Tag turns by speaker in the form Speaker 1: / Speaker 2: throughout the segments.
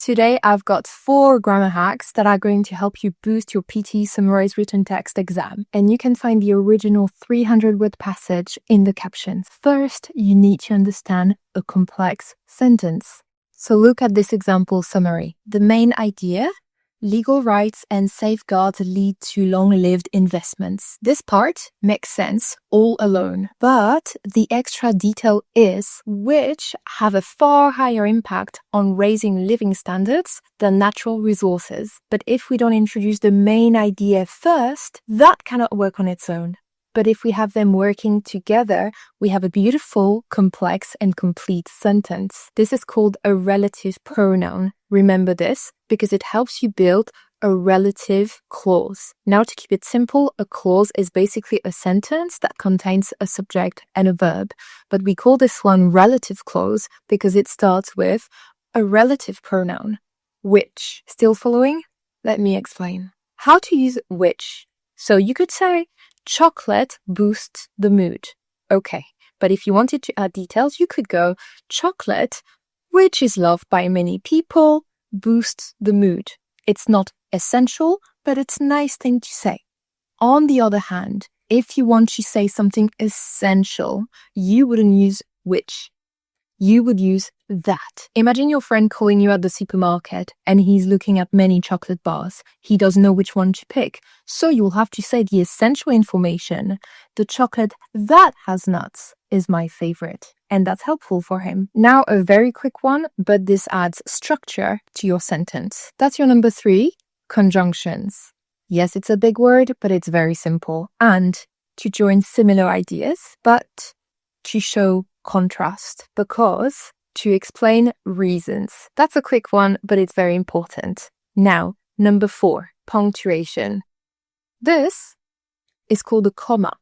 Speaker 1: Today, I've got 4 grammar hacks that are going to help you boost your PTE Summarized Written Text exam. And you can find the original 300-word passage in the captions. First, you need to understand a complex sentence. So look at this example summary. The main idea: legal rights and safeguards lead to long-lived investments. This part makes sense all alone, but the extra detail is which have a far higher impact on raising living standards than natural resources. But if we don't introduce the main idea first, that cannot work on its own. But if we have them working together, we have a beautiful, complex, and complete sentence. This is called a relative pronoun. Remember this because it helps you build a relative clause. Now, to keep it simple, a clause is basically a sentence that contains a subject and a verb. But we call this one relative clause because it starts with a relative pronoun, which. Still following? Let me explain. How to use which. So you could say, chocolate boosts the mood. Okay, but if you wanted to add details, you could go, chocolate, which is loved by many people, boosts the mood. It's not essential, but it's a nice thing to say. On the other hand, if you want to say something essential, you wouldn't use which. You would use that. Imagine your friend calling you at the supermarket and he's looking at many chocolate bars. He doesn't know which one to pick. So you'll have to say the essential information. The chocolate that has nuts is my favorite. And that's helpful for him. Now, a very quick one, but this adds structure to your sentence. That's your number 3, conjunctions. Yes, it's a big word, but it's very simple. And to join similar ideas, but to show contrast, because to explain reasons. That's a quick one, but it's very important. Now, number 4, punctuation. This is called a comma,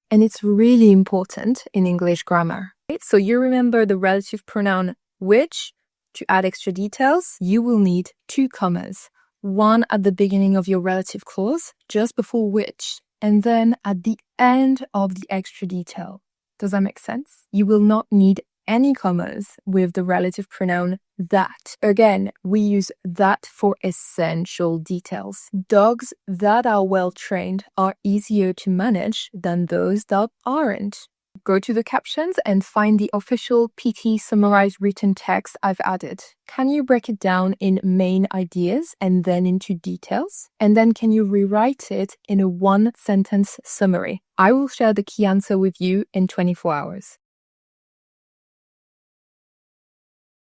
Speaker 1: and it's really important in English grammar. So you remember the relative pronoun which. To add extra details, you will need 2 commas. One at the beginning of your relative clause, just before which, and then at the end of the extra detail. Does that make sense? You will not need any commas with the relative pronoun that. Again, we use that for essential details. Dogs that are well trained are easier to manage than those that aren't. Go to the captions and find the official PTE Summarized Written Text I've added. Can you break it down in main ideas and then into details? And then can you rewrite it in a 1-sentence summary? I will share the key answer with you in 24 hours.